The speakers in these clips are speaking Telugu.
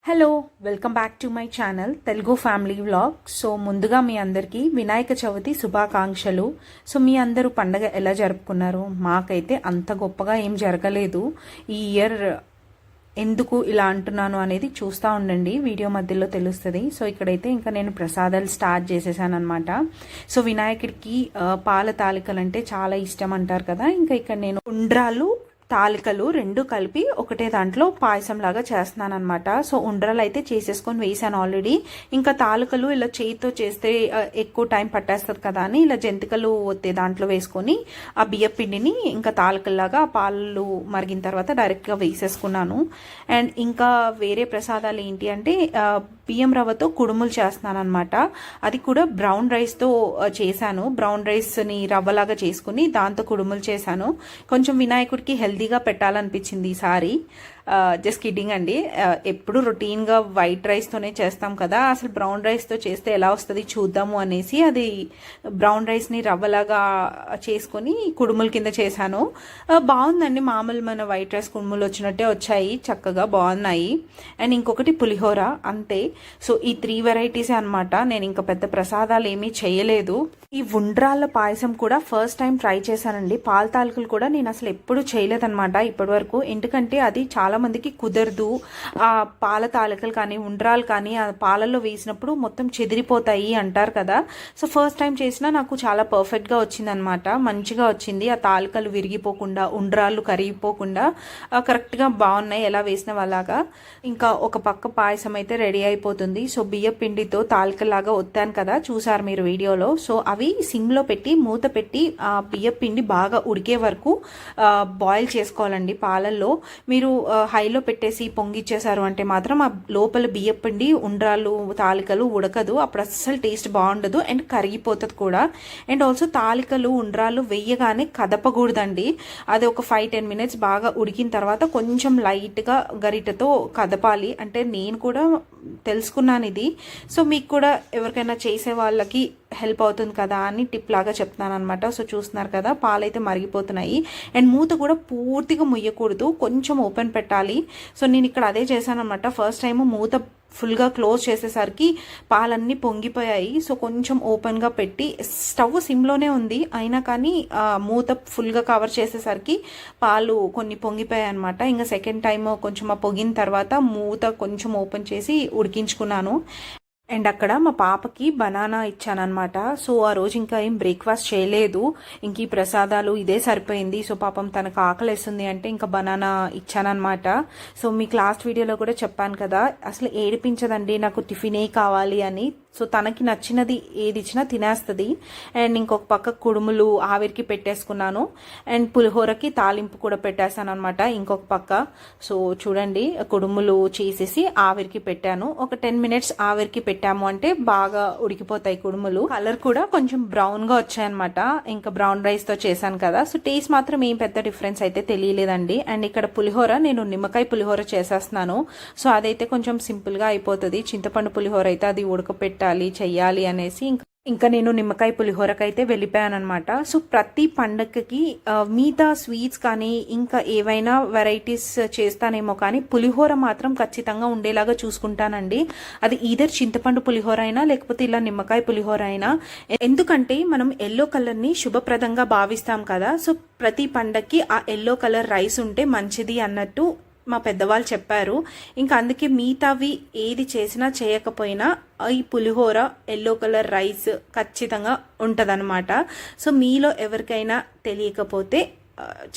Hello welcome back to my channel Telugu family vlog. So ముందుగా మీ అందరికీ వినాయక చవితి శుభాకాంక్షలు. సో మీ అందరూ పండగ ఎలా జరుపుకున్నారు? మాకైతే అంత గొప్పగా ఏం జరగలేదు ఈ ఇయర్. ఎందుకు ఇలా అంటున్నాను అనేది చూస్తూ ఉండండి, వీడియో మధ్యలో తెలుస్తుంది. సో ఇక్కడైతే ఇంకా నేను ప్రసాదాలు స్టార్ట్ చేసేసాను అనమాట. సో వినాయకుడికి పాల తాలికలు అంటే చాలా ఇష్టం అంటారు కదా. ఇంకా ఇక్కడ నేను ఉండ్రాలు తాలికలు రెండు కలిపి ఒకటే దాంట్లో పాయసం లాగా చేస్తున్నాను అనమాట. సో ఉండ్రలు అయితే చేసేసుకొని వేసాను ఆల్రెడీ. ఇంకా తాలికలు ఇలా చేతితో చేస్తే ఎక్కువ టైం పట్టేస్తుంది కదా అని ఇలా జంతికలు ఒత్తే దాంట్లో వేసుకొని ఆ బియ్య పిండిని ఇంకా తాలికల్లాగా పాలు మరిగిన తర్వాత డైరెక్ట్గా వేసేసుకున్నాను. అండ్ ఇంకా వేరే ప్రసాదాలు ఏంటి అంటే బియ్యం రవ్వతో కుడుములు చేస్తున్నాను అనమాట. అది కూడా బ్రౌన్ రైస్తో చేశాను. బ్రౌన్ రైస్ని రవ్వలాగా చేసుకుని దాంతో కుడుములు చేశాను. కొంచెం వినాయకుడికి హెల్తీగా పెట్టాలనిపించింది ఈసారి. జస్ట్ కిడ్డింగ్ అండి. ఎప్పుడు రొటీన్గా వైట్ రైస్తోనే చేస్తాం కదా, అసలు బ్రౌన్ రైస్తో చేస్తే ఎలా వస్తుంది చూద్దాము అనేసి అది బ్రౌన్ రైస్ని రవ్వలాగా చేసుకొని కుడుముల కింద చేశాను. బాగుందండి, మామూలు మన వైట్ రైస్ కుడుములు వచ్చినట్టే వచ్చాయి, చక్కగా బాగున్నాయి. అండ్ ఇంకొకటి పులిహోర, అంతే. సో ఈ 3 వెరైటీసే అనమాట. నేను ఇంకా పెద్ద ప్రసాదాలు ఏమీ చేయలేదు. ఈ ఉండ్రాళ్ళ పాయసం కూడా ఫస్ట్ టైం ట్రై చేశానండి. పాల తాలికలు కూడా నేను అసలు ఎప్పుడు చేయలేదన్నమాట ఇప్పటి వరకు. ఎందుకంటే అది చాలా మందికి కుదరదు. ఆ పాల తాలికలు కానీ ఉండ్రాలు కానీ ఆ పాలల్లో వేసినప్పుడు మొత్తం చెదిరిపోతాయి అంటారు కదా. సో ఫస్ట్ టైం చేసినా నాకు చాలా పర్ఫెక్ట్గా వచ్చిందనమాట. మంచిగా వచ్చింది. ఆ తాలికలు విరిగిపోకుండా, ఉండ్రాళ్ళు కరిగిపోకుండా కరెక్ట్గా బాగున్నాయి ఎలా వేసిన వాళ్ళగా. ఇంకా ఒక పక్క పాయసం అయితే రెడీ అయిపోతుంది. సో బియ్య పిండితో తాలికలాగా ఒత్తాను కదా, చూసారు మీరు వీడియోలో. సో అవి సిమ్లో పెట్టి మూత పెట్టి ఆ బియ్య పిండి బాగా ఉడికే వరకు బాయిల్ చేసుకోవాలండి పాలల్లో. మీరు హైలో పెట్టేసి పొంగిచ్చేసారు అంటే మాత్రం ఆ లోపల బియ్య పిండి ఉండ్రాలు తాలికలు ఉడకదు. అప్పుడు అస్సలు టేస్ట్ బాగుండదు అండ్ కరిగిపోతుంది కూడా. అండ్ ఆల్సో తాలికలు ఉండ్రాలు వేయగానే కదపకూడదండి. అది ఒక 5-10 మినిట్స్ బాగా ఉడికిన తర్వాత కొంచెం లైట్గా గరిటతో కదపాలి. అంటే నేను కూడా తెలుసుకున్నాను ఇది. సో మీకు కూడా ఎవరికైనా చేసే వాళ్ళకి హెల్ప్ అవుతుంది కదా అని టిప్ లాగా చెప్తున్నాను అనమాట. సో చూస్తున్నారు కదా, పాలైతే మరిగిపోతున్నాయి. అండ్ మూత కూడా పూర్తిగా ముయ్యకూడదు, కొంచెం ఓపెన్ పెట్టాలి. సో నేను ఇక్కడ అదే చేశాను అనమాట. ఫస్ట్ టైం మూత ఫుల్గా క్లోజ్ చేసేసరికి పాలన్నీ పొంగిపోయాయి. సో కొంచెం ఓపెన్గా పెట్టి, స్టవ్ సిమ్లోనే ఉంది అయినా కానీ మూత ఫుల్గా కవర్ చేసేసరికి పాలు కొన్ని పొంగిపోయాయి అనమాట. ఇంకా సెకండ్ టైం కొంచెం పొంగిన తర్వాత మూత కొంచెం ఓపెన్ చేసి ఉడికించుకున్నాను. అండ్ అక్కడ మా పాపకి బనానా ఇచ్చానమాట. సో ఆ రోజు ఇంకా ఏం బ్రేక్ఫాస్ట్ చేయలేదు. ఇంక ఈ ప్రసాదాలు ఇదే సరిపోయింది. సో పాపం తనకు ఆకలిస్తుంది అంటే ఇంకా బనానా ఇచ్చానమాట. సో మీకు లాస్ట్ వీడియోలో కూడా చెప్పాను కదా, అసలు ఏడిపించదండి నాకు టిఫినే కావాలి అని. సో తనకి నచ్చినది ఏది ఇచ్చినా తినేస్తుంది. అండ్ ఇంకొక పక్క కుడుములు ఆవిరికి పెట్టేసుకున్నాను. అండ్ పులిహోరకి తాలింపు కూడా పెట్టేశాను అనమాట ఇంకొక పక్క. సో చూడండి, కుడుములు చేసేసి ఆవిరికి పెట్టాను. ఒక 10 మినిట్స్ ఆవిరికి పెట్టాము అంటే బాగా ఉడికిపోతాయి కుడుములు. కలర్ కూడా కొంచెం బ్రౌన్గా వచ్చాయన్నమాట. ఇంకా బ్రౌన్ రైస్తో చేశాను కదా. సో టేస్ట్ మాత్రం ఏం పెద్ద డిఫరెన్స్ అయితే తెలియలేదండి. అండ్ ఇక్కడ పులిహోర నేను నిమ్మకాయ పులిహోర చేసేస్తున్నాను. సో అదైతే కొంచెం సింపుల్గా అయిపోతుంది. చింతపండు పులిహోర అయితే అది ఉడకపెట్టాలి చెయ్యాలి అనేసి ఇంకా నేను నిమ్మకాయ పులిహోరకైతే వెళ్ళిపోయాను అనమాట. సో ప్రతి పండగకి మిగతా స్వీట్స్ కానీ ఇంకా ఏవైనా వెరైటీస్ చేస్తానేమో కానీ పులిహోర మాత్రం ఖచ్చితంగా ఉండేలాగా చూసుకుంటానండి. అది ఈదర్ చింతపండు పులిహోర అయినా లేకపోతే ఇలా నిమ్మకాయ పులిహోర అయినా. ఎందుకంటే మనం ఎల్లో కలర్ని శుభప్రదంగా భావిస్తాం కదా. సో ప్రతి పండగకి ఆ ఎల్లో కలర్ రైస్ ఉంటే మంచిది అన్నట్టు మా పెద్దవాళ్ళు చెప్పారు. ఇంకా అందుకే మిగతావి ఏది చేసినా చేయకపోయినా ఈ పులిహోర ఎల్లో కలర్ రైస్ ఖచ్చితంగా ఉంటుందన్నమాట. సో మీలో ఎవరికైనా తెలియకపోతే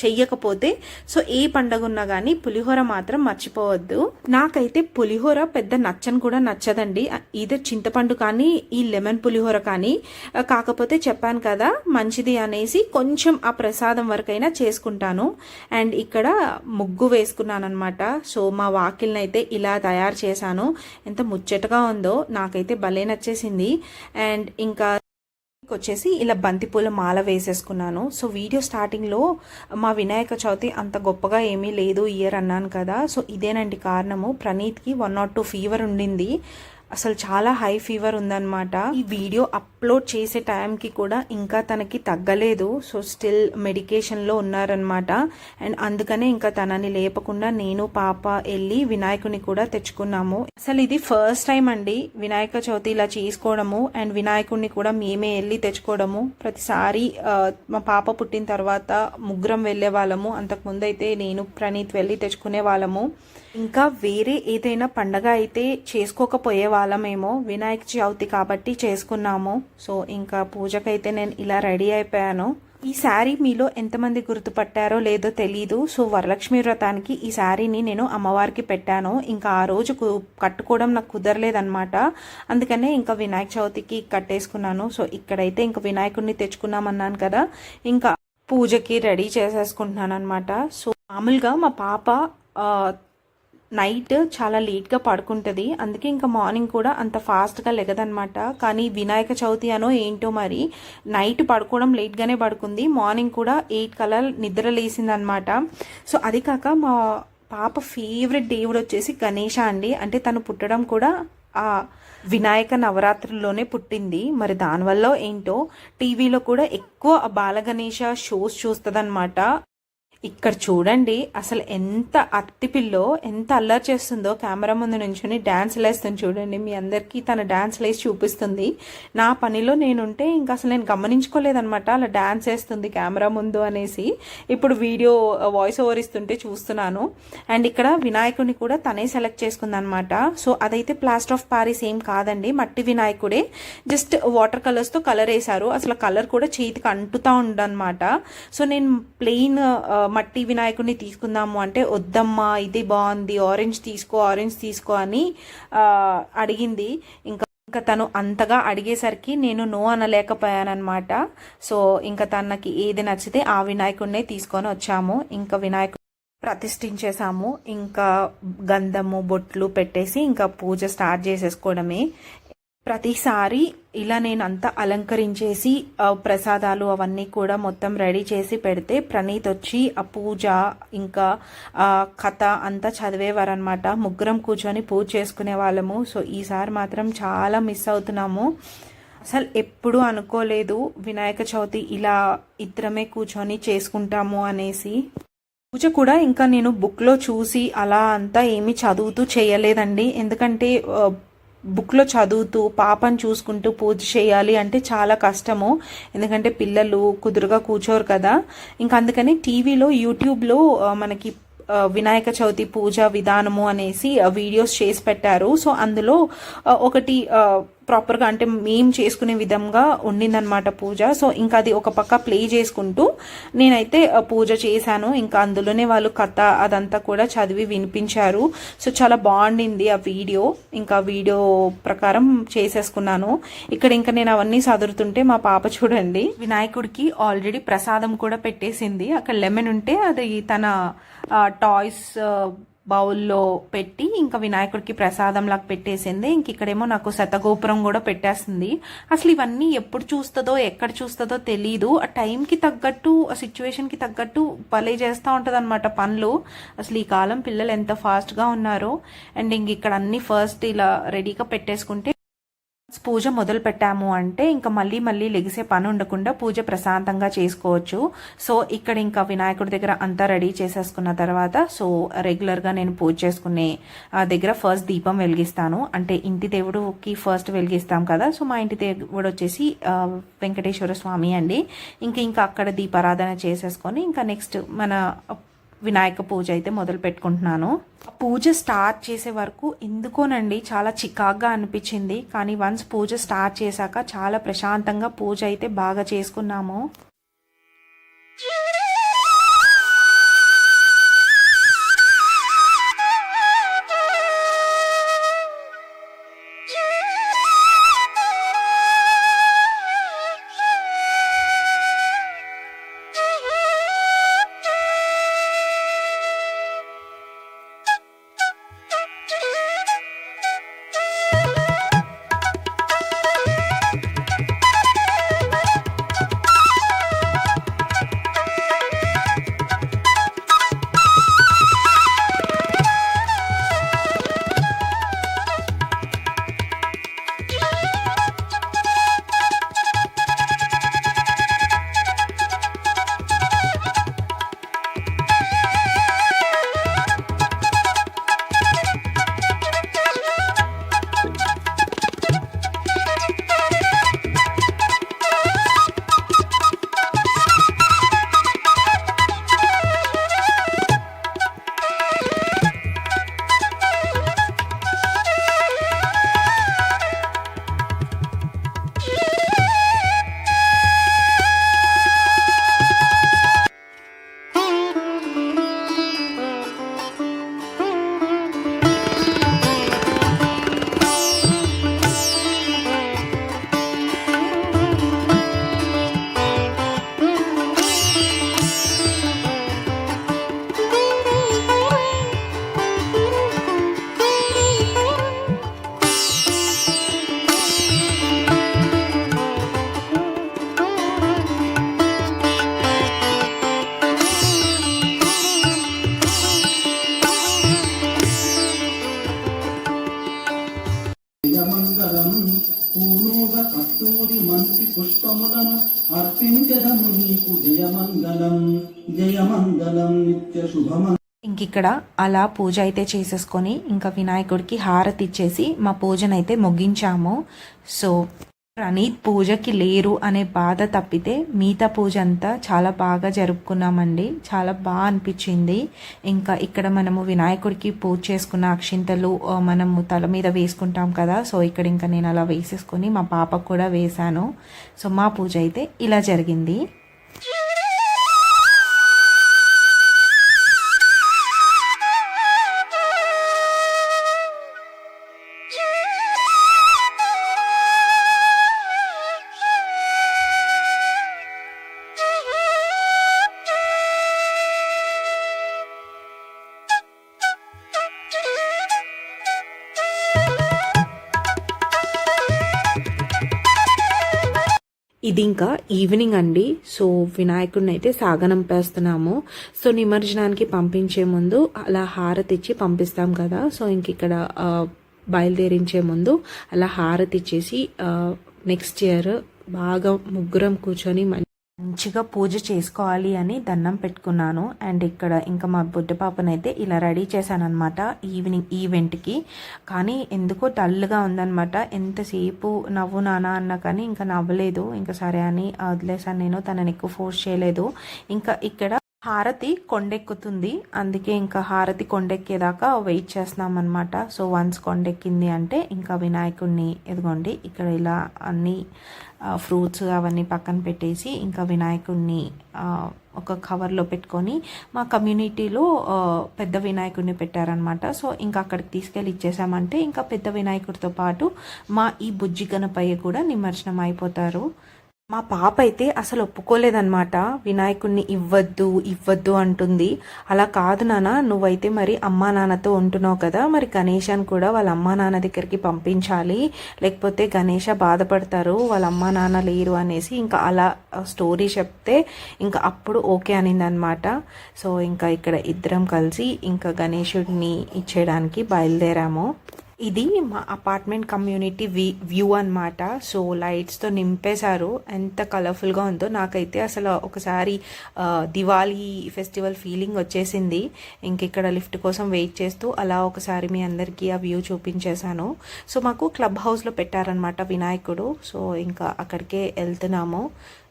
చెయ్యకపోతే సో ఏ పండగ ఉన్నా కానీ పులిహోర మాత్రం మర్చిపోవద్దు. నాకైతే పులిహోర పెద్ద నచ్చని కూడా నచ్చదండి. ఇదే చింతపండు కానీ ఈ లెమన్ పులిహోర కానీ. కాకపోతే చెప్పాను కదా మంచిది అనేసి కొంచెం ఆ ప్రసాదం వరకైనా చేసుకుంటాను. అండ్ ఇక్కడ ముగ్గు వేసుకున్నాను అనమాట. సో మా వాకిల్ని అయితే ఇలా తయారు చేశాను. ఎంత ముచ్చటగా ఉందో, నాకైతే భలే నచ్చేసింది. అండ్ ఇంకా వచ్చేసి ఇలా బంతిపూల మాల వేసేసుకున్నాను. సో వీడియో స్టార్టింగ్లో మా వినాయక చవితి అంత గొప్పగా ఏమీ లేదు ఇయర్ అన్నాను కదా. సో ఇదేనండి కారణము. ప్రణీత్కి 102 ఫీవర్ ఉండింది. అసలు చాలా హై ఫీవర్ ఉందన్నమాట. ఈ వీడియో అప్లోడ్ చేసే టైంకి కూడా ఇంకా తనకి తగ్గలేదు. సో స్టిల్ మెడికేషన్లో ఉన్నారనమాట. అండ్ అందుకనే ఇంకా తనని లేపకుండా నేను పాప వెళ్ళి వినాయకుని కూడా తెచ్చుకున్నాము. అసలు ఇది ఫస్ట్ టైం అండి వినాయక చవితి ఇలా చేసుకోవడము. అండ్ వినాయకుడిని కూడా మేమే వెళ్ళి తెచ్చుకోవడము. ప్రతిసారి మా పాప పుట్టిన తర్వాత ముగ్గురం వెళ్ళే వాళ్ళము. అంతకుముందు అయితే నేను ప్రణీత్ వెళ్ళి తెచ్చుకునే వాళ్ళము. ఇంకా వేరే ఏదైనా పండగ అయితే చేసుకోకపోయే వాళ్ళమేమో, వినాయక చవితి కాబట్టి చేసుకున్నాము. సో ఇంకా పూజకైతే నేను ఇలా రెడీ అయిపోయాను. ఈ శారీ మీలో ఎంతమంది గుర్తుపట్టారో లేదో తెలీదు. సో వరలక్ష్మి వ్రతానికి ఈ శారీని నేను అమ్మవారికి పెట్టాను. ఇంకా ఆ రోజు కట్టుకోవడం నాకు కుదరలేదనమాట. అందుకనే ఇంకా వినాయక చవితికి కట్టేసుకున్నాను. సో ఇక్కడైతే ఇంకా వినాయకుడిని తెచ్చుకున్నామన్నాను కదా, ఇంకా పూజకి రెడీ చేసేసుకుంటున్నాను అనమాట. సో మామూలుగా మా పాప నైట్ చాలా లేట్గా పడుకుంటుంది. అందుకే ఇంకా మార్నింగ్ కూడా అంత ఫాస్ట్గా లెగదనమాట. కానీ వినాయక చవితి అనో ఏంటో మరి నైట్ పడుకోవడం లేట్గానే పడుకుంది. మార్నింగ్ కూడా 8 కల్లా నిద్ర లేసిందనమాట. సో అది కాక మా పాప ఫేవరెట్ దేవుడు వచ్చేసి గణేష అండి. అంటే తను పుట్టడం కూడా ఆ వినాయక నవరాత్రుల్లోనే పుట్టింది. మరి దానివల్ల ఏంటో టీవీలో కూడా ఎక్కువ బాలగణేష షోస్ చూస్తుందన్నమాట. ఇక్కడ చూడండి అసలు ఎంత అత్తిపిల్లో ఎంత అల్లరి చేస్తుందో. కెమెరా ముందు నుంచుని డాన్స్ లేస్తుంది చూడండి. మీ అందరికీ తన డాన్స్ లేసి చూపిస్తుంది. నా పనిలో నేనుంటే ఇంకా అసలు నేను గమనించుకోలేదనమాట అలా డాన్స్ వేస్తుంది కెమెరా ముందు అనేసి. ఇప్పుడు వీడియో వాయిస్ ఓవర్ ఇస్తుంటే చూస్తున్నాను. అండ్ ఇక్కడ వినాయకుడిని కూడా తనే సెలెక్ట్ చేసుకుందనమాట. సో అదైతే ప్లాస్టర్ ఆఫ్ ప్యారిస్ ఏం కాదండి, మట్టి వినాయకుడే. జస్ట్ వాటర్ కలర్స్తో కలర్ వేశారు. అసలు కలర్ కూడా చేతికి అంటుతా ఉండనమాట. సో నేను ప్లెయిన్ మట్టి వినాయకుడిని తీసుకుందాము అంటే వద్దమ్మా ఇది బాగుంది, ఆరెంజ్ తీసుకో అని అడిగింది. ఇంకా తను అంతగా అడిగేసరికి నేను నో అనలేకపోయానమాట. సో ఇంకా తనకి ఏది నచ్చితే ఆ వినాయకుడినే తీసుకొని వచ్చాము. ఇంకా వినాయకుడు ప్రతిష్ఠించేసాము. ఇంకా గంధము బొట్లు పెట్టేసి ఇంకా పూజ స్టార్ట్ చేసేసుకోవడమే. ప్రతిసారి ఇలా నేను అంతా అలంకరించేసి ప్రసాదాలు అవన్నీ కూడా మొత్తం రెడీ చేసి పెడితే ప్రణీత్ వచ్చి ఆ పూజ ఇంకా కథ అంతా చదివేవారనమాట. ముగ్గురం కూర్చొని పూజ చేసుకునే వాళ్ళము. సో ఈసారి మాత్రం చాలా మిస్ అవుతున్నాము. అసలు ఎప్పుడు అనుకోలేదు వినాయక చవితి ఇలా ఇద్దరమే కూర్చొని చేసుకుంటాము అనేసి. పూజ కూడా ఇంకా నేను బుక్లో చూసి అలా అంతా ఏమీ చదువుతూ చేయలేదండి. ఎందుకంటే బుక్లో చదువుతూ పాపను చూసుకుంటూ పూజ చేయాలి అంటే చాలా కష్టము. ఎందుకంటే పిల్లలు కుదురుగా కూర్చోరు కదా. ఇంకా అందుకని టీవీలో యూట్యూబ్లో మనకి వినాయక చవితి పూజ విధానము అనేసి వీడియోస్ చేసి పెట్టారు. సో అందులో ఒకటి ప్రాపర్గా అంటే మేము చేసుకునే విధంగా ఉండిందనమాట పూజ. సో ఇంకా అది ఒక పక్క ప్లే చేసుకుంటూ నేనైతే పూజ చేశాను. ఇంకా అందులోనే వాళ్ళు కథ అదంతా కూడా చదివి వినిపించారు. సో చాలా బాగుండింది ఆ వీడియో. ఇంకా వీడియో ప్రకారం చేసేసుకున్నాను. ఇక్కడ ఇంకా నేను అవన్నీ సదురుతుంటే మా పాప చూడండి వినాయకుడికి ఆల్రెడీ ప్రసాదం కూడా పెట్టేసింది. అక్కడ లెమన్ ఉంటే అది తన టాయ్స్ బౌల్లో పెట్టి ఇంకా వినాయకుడికి ప్రసాదం లాగా పెట్టేసింది. ఇంక ఇక్కడేమో నాకు శతగోపురం కూడా పెట్టేస్తుంది. అసలు ఇవన్నీ ఎప్పుడు చూస్తుందో ఎక్కడ చూస్తుందో తెలీదు. ఆ టైంకి తగ్గట్టు ఆ సిచ్యువేషన్కి తగ్గట్టు భలే చేస్తూ ఉంటుంది అనమాట పనులు. అసలు ఈ కాలం పిల్లలు ఎంత ఫాస్ట్గా ఉన్నారో. అండ్ ఇంక ఇక్కడ అన్ని ఫస్ట్ ఇలా రెడీగా పెట్టేసుకుంటే పూజ మొదలు పెట్టాము అంటే ఇంకా మళ్ళీ లెగిసే పని ఉండకుండా పూజ ప్రశాంతంగా చేసుకోవచ్చు. సో ఇక్కడ ఇంకా వినాయకుడి దగ్గర అంతా రెడీ చేసేసుకున్న తర్వాత సో రెగ్యులర్గా నేను పూజ చేసుకునే దగ్గర ఫస్ట్ దీపం వెలిగిస్తాను. అంటే ఇంటి దేవుడికి ఫస్ట్ వెలిగిస్తాం కదా. సో మా ఇంటి దేవుడు వచ్చేసి వెంకటేశ్వర స్వామి అండి. ఇంకా అక్కడ దీపారాధన చేసేసుకొని ఇంకా నెక్స్ట్ మన వినాయక పూజ అయితే మొదలు పెట్టుకుంటున్నాను. పూజ స్టార్ట్ చేసే వరకు ఎందుకోనండి చాలా చికాగ్గా అనిపించింది. కానీ వన్స్ పూజ స్టార్ట్ చేశాక చాలా ప్రశాంతంగా పూజ అయితే బాగా చేసుకున్నాము. మంగళకరం పూనోగ కస్తూరి మంచి పుష్పములను అర్పించదము నీకు జయమంగళం జయమంగళం నిత్య శుభమ. ఇంక ఇక్కడ అలా పూజ అయితే చేసేసుకొని ఇంకా వినాయకుడికి హారతి ఇచ్చేసి మా పూజనైతే ముగించాము. సో ప్రణీత్ పూజకి లేరు అనే బాధ తప్పితే మిగతా పూజ అంతా చాలా బాగా జరుపుకున్నామండి. చాలా బాగా అనిపించింది. ఇంకా ఇక్కడ మనము వినాయకుడికి పూజ చేసుకున్న అక్షింతలు మనము తల మీద వేసుకుంటాం కదా, సో ఇక్కడ ఇంకా నేను అలా వేసేసుకొని మా పాపకు కూడా వేశాను. సో మా పూజ అయితే ఇలా జరిగింది. ఇది ఇంకా ఈవినింగ్ అండి. సో వినాయకుడిని అయితే సాగనంపేస్తున్నాము. సో నిమజ్జనానికి పంపించే ముందు అలా హారతి ఇచ్చి పంపిస్తాం కదా, సో ఇంక ఇక్కడ బయలుదేరించే ముందు అలా హారతి ఇచ్చేసి నెక్స్ట్ ఇయర్ బాగా ముగ్గురం కూర్చొని మంచిగా పూజ చేసుకోవాలి అని దండం పెట్టుకున్నాను. అండ్ ఇక్కడ ఇంకా మా బుడ్డ పాపనైతే ఇలా రెడీ చేశానమాట ఈవినింగ్ ఈవెంట్కి. కానీ ఎందుకో డల్గా ఉందనమాట. ఎంతసేపు నవ్వు నానా అన్నా కానీ ఇంకా నవ్వలేదు. ఇంకా సరే అని వదిలేసాను, నేను తనని ఎక్కువ ఫోర్స్ చేయలేదు. ఇంకా ఇక్కడ హారతి కొండెక్కుతుంది, అందుకే ఇంకా హారతి కొండెక్కేదాకా వెయిట్ చేస్తున్నాం అనమాట. సో వన్స్ కొండెక్కింది అంటే ఇంకా వినాయకుడిని ఎదుగోండి ఇక్కడ ఇలా అన్ని ఫ్రూట్స్ అవన్నీ పక్కన పెట్టేసి ఇంకా వినాయకుడిని ఒక కవర్లో పెట్టుకొని మా కమ్యూనిటీలో పెద్ద వినాయకుడిని పెట్టారనమాట. సో ఇంకా అక్కడికి తీసుకెళ్ళి ఇచ్చేసామంటే ఇంకా పెద్ద వినాయకుడితో పాటు మా ఈ బుజ్జి గణపయ్య కూడా నిమజ్జనం అయిపోతారు. మా పాప అయితే అసలు ఒప్పుకోలేదన్నమాట. వినాయకుడిని ఇవ్వద్దు అంటుంది. అలా కాదు నాన్న, నువ్వైతే మరి అమ్మా నాన్నతో ఉంటున్నావు కదా, మరి గణేశాన్ని కూడా వాళ్ళ అమ్మా నాన్న దగ్గరికి పంపించాలి, లేకపోతే గణేష బాధపడతారు, వాళ్ళ అమ్మా నాన్న లేరు అనేసి ఇంకా అలా స్టోరీ చెప్తే ఇంకా అప్పుడు ఓకే అనిందనమాట. సో ఇంకా ఇక్కడ ఇద్దరం కలిసి ఇంకా గణేశుడిని ఇచ్చేయడానికి బయలుదేరాము. ఇది మా అపార్ట్మెంట్ కమ్యూనిటీ వ్యూ అనమాట. సో లైట్స్తో నింపేశారు, ఎంత కలర్ఫుల్గా ఉందో. నాకైతే అసలు ఒకసారి దివాళీ ఫెస్టివల్ ఫీలింగ్ వచ్చేసింది. ఇంక ఇక్కడ లిఫ్ట్ కోసం వెయిట్ చేస్తూ అలా ఒకసారి మీ అందరికీ ఆ వ్యూ చూపించేశాను. సో మాకు క్లబ్ హౌస్లో పెట్టారనమాట వినాయకుడు. సో ఇంకా అక్కడికే వెళ్తున్నాము.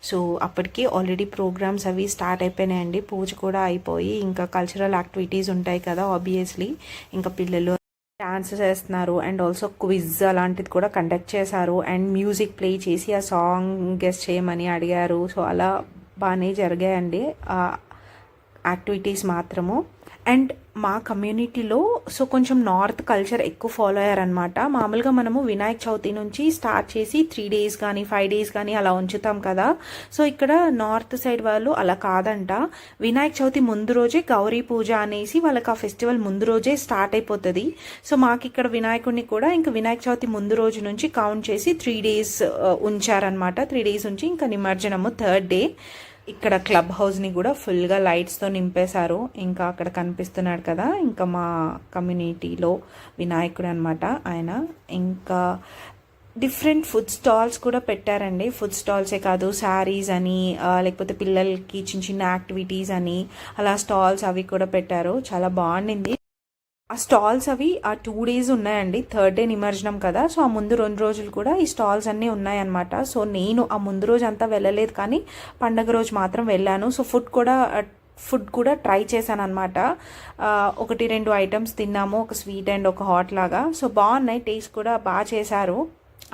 సో అప్పటికి ఆల్రెడీ ప్రోగ్రామ్స్ అవి స్టార్ట్ అయిపోయినాయండి. పూజ కూడా అయిపోయి ఇంకా కల్చరల్ యాక్టివిటీస్ ఉంటాయి కదా ఆబ్వియస్లీ. ఇంకా పిల్లలు డాన్స్ చేస్తున్నారు అండ్ ఆల్సో క్విజ్ అలాంటిది కూడా కండక్ట్ చేశారు. అండ్ మ్యూజిక్ ప్లే చేసి ఆ సాంగ్ గెస్ట్ చేయమని అడిగారు. సో అలా బాగానే జరిగాయండి యాక్టివిటీస్ మాత్రము. అండ్ మా కమ్యూనిటీలో సో కొంచెం నార్త్ కల్చర్ ఎక్కువ ఫాలో అయ్యారనమాట. మామూలుగా మనము వినాయక చవితి నుంచి స్టార్ట్ చేసి 3 days కానీ 5 days కానీ అలా ఉంచుతాం కదా. సో ఇక్కడ నార్త్ సైడ్ వాళ్ళు అలా కాదంట. వినాయక చవితి ముందు రోజే గౌరీ పూజ అనేసి వాళ్ళకి ఆ ఫెస్టివల్ ముందు రోజే స్టార్ట్ అయిపోతుంది. సో మాకు ఇక్కడ వినాయకుడిని కూడా ఇంకా వినాయక చవితి ముందు రోజు నుంచి కౌంట్ చేసి 3 days ఉంచారనమాట. 3 days ఉంచి ఇంకా నిమజ్జనము 3rd day. ఇక్కడ క్లబ్ హౌస్ని కూడా ఫుల్గా లైట్స్తో నింపేశారు. ఇంకా అక్కడ కనిపిస్తున్నాడు కదా ఇంకా మా కమ్యూనిటీలో వినాయకుడు అనమాట ఆయన. ఇంకా డిఫరెంట్ ఫుడ్ స్టాల్స్ కూడా పెట్టారండి. ఫుడ్ స్టాల్సే కాదు, శారీస్ అని లేకపోతే పిల్లలకి చిన్న చిన్న యాక్టివిటీస్ అని అలా స్టాల్స్ అవి కూడా పెట్టారు. చాలా బాగుండింది. ఆ స్టాల్స్ అవి ఆ 2 days ఉన్నాయండి. 3rd day నిమజ్జనం కదా, సో ఆ ముందు 2 రోజులు కూడా ఈ స్టాల్స్ అన్నీ ఉన్నాయన్నమాట. సో నేను ఆ ముందు రోజు అంతా వెళ్ళలేదు, కానీ పండగ రోజు మాత్రం వెళ్ళాను. సో ఫుడ్ కూడా ట్రై చేశాను అనమాట. 1-2 ఐటమ్స్ తిన్నాము, ఒక స్వీట్ అండ్ ఒక హాట్ లాగా. సో బాగున్నాయి, టేస్ట్ కూడా బాగా చేశారు.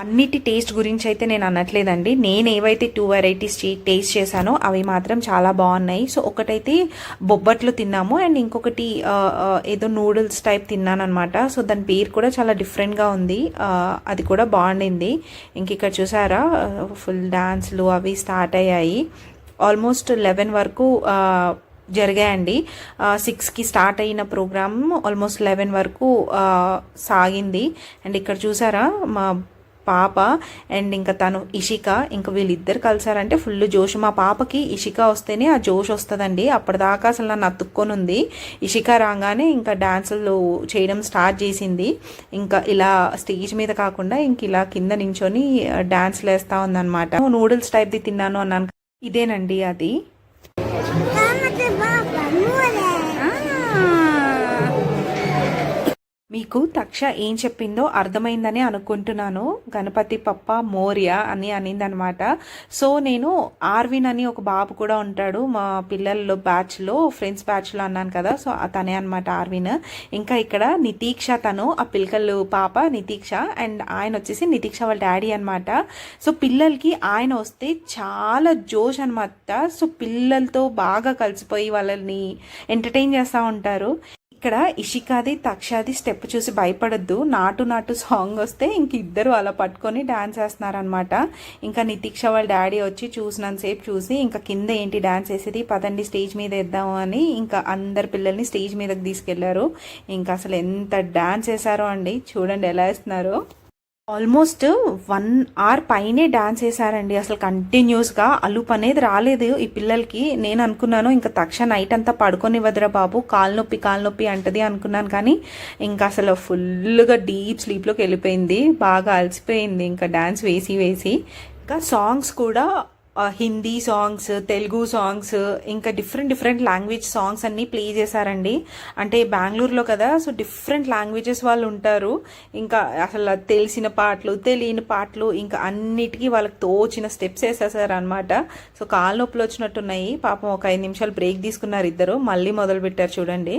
అన్నిటి టేస్ట్ గురించి అయితే నేను అనట్లేదండి. నేను ఏవైతే 2 varieties టేస్ట్ చేశానో అవి మాత్రం చాలా బాగున్నాయి. సో ఒకటైతే బొబ్బట్లు తిన్నాము అండ్ ఇంకొకటి ఏదో నూడిల్స్ టైప్ తిన్నాను అనమాట. సో దాని పేరు కూడా చాలా డిఫరెంట్గా ఉంది, అది కూడా బాగుండింది. ఇంక ఇక్కడ చూసారా ఫుల్ డాన్స్లు అవి స్టార్ట్ అయ్యాయి. ఆల్మోస్ట్ 11 వరకు జరిగాయండి. 6కి స్టార్ట్ అయిన ప్రోగ్రామ్ ఆల్మోస్ట్ 11 వరకు సాగింది. అండ్ ఇక్కడ చూసారా మా పాప అండ్ ఇంకా తను ఇషిక, ఇంకా వీళ్ళిద్దరు కలిసారంటే ఫుల్ జోష్. మా పాపకి ఇషిక వస్తేనే ఆ జోష్ వస్తుందండి. అప్పటిదాకా అసలు నన్ను అతుక్కొని ఉంది. ఇషిక రాగానే ఇంకా డాన్సులు చేయడం స్టార్ట్ చేసింది. ఇంకా ఇలా స్టేజ్ మీద కాకుండా ఇంక ఇలా కింద నించొని డాన్స్లు వేస్తూ ఉందన్నమాట. నూడిల్స్ టైప్ది తిన్నాను అన్నాను, ఇదేనండి అది. మీకు తక్ష ఏం చెప్పిందో అర్థమైందని అనుకుంటున్నాను. గణపతి పప్ప మోర్య అని అనిందనమాట. సో నేను ఆర్విన్ అని ఒక బాబు కూడా ఉంటాడు మా పిల్లల్లో బ్యాచ్లో, ఫ్రెండ్స్ బ్యాచ్లో అన్నాను కదా, సో తనే అనమాట ఆర్విన్. ఇంకా ఇక్కడ నితీక్ష, తను ఆ పిల్లలు పాప నితీక్ష, అండ్ ఆయన వచ్చేసి నితీక్ష వాళ్ళ డాడీ అనమాట. సో పిల్లలకి ఆయన వస్తే చాలా జోష్ అనమాట. సో పిల్లలతో బాగా కలిసిపోయి వాళ్ళని ఎంటర్టైన్ చేస్తూ ఉంటారు. ఇక్కడ ఇషికాది తక్షాది స్టెప్ చూసి భయపడద్దు. నాటు నాటు సాంగ్ వస్తే ఇంక ఇద్దరు అలా పట్టుకొని డాన్స్ వేస్తున్నారనమాట. ఇంకా నితీక్ష వాళ్ళ డాడీ వచ్చి చూసినంతసేపు చూసి ఇంకా కింద ఏంటి డాన్స్ వేసేది, పదండి స్టేజ్ మీద వేద్దాము అని ఇంకా అందరు పిల్లల్ని స్టేజ్ మీదకి తీసుకెళ్లారు. ఇంకా అసలు ఎంత డాన్స్ వేసారో అండి, చూడండి ఎలా వేస్తున్నారో. ఆల్మోస్ట్ 1 hour పైనే డాన్స్ వేసారండి. అసలు కంటిన్యూస్గా అలుపు అనేది రాలేదు ఈ పిల్లలకి. నేను అనుకున్నాను ఇంకా తక్షణ నైట్ అంతా పడుకొని వదరా బాబు, కాలు నొప్పి అంటది అనుకున్నాను. కానీ ఇంకా అసలు ఫుల్గా డీప్ స్లీప్లోకి వెళ్ళిపోయింది. బాగా అలసిపోయింది ఇంకా డాన్స్ వేసి. ఇంకా సాంగ్స్ కూడా హిందీ సాంగ్స్, తెలుగు సాంగ్స్, ఇంకా డిఫరెంట్ లాంగ్వేజ్ సాంగ్స్ అన్నీ ప్లే చేశారండి. అంటే బెంగళూరులో కదా, సో డిఫరెంట్ లాంగ్వేజెస్ వాళ్ళు ఉంటారు. ఇంకా అసలు తెలిసిన పాటలు, తెలియని పాటలు, ఇంకా అన్నిటికీ వాళ్ళకి తోచిన స్టెప్స్ వేసేసారు అనమాట. సో కాళ్ళ నొప్పులు వచ్చినట్టున్నాయి. పాపం ఒక 5 నిమిషాలు బ్రేక్ తీసుకున్నారు ఇద్దరు, మళ్ళీ మొదలు పెట్టారు చూడండి.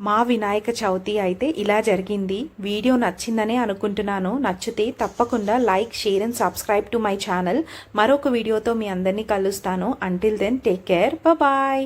మా వినాయక చవితి అయితే ఇలా జరిగింది. వీడియో నచ్చిందనే అనుకుంటున్నాను. నచ్చితే తప్పకుండా like, share and subscribe to my channel. మరొక వీడియోతో మీ అందరినీ కలుస్తాను. Until then take care, bye.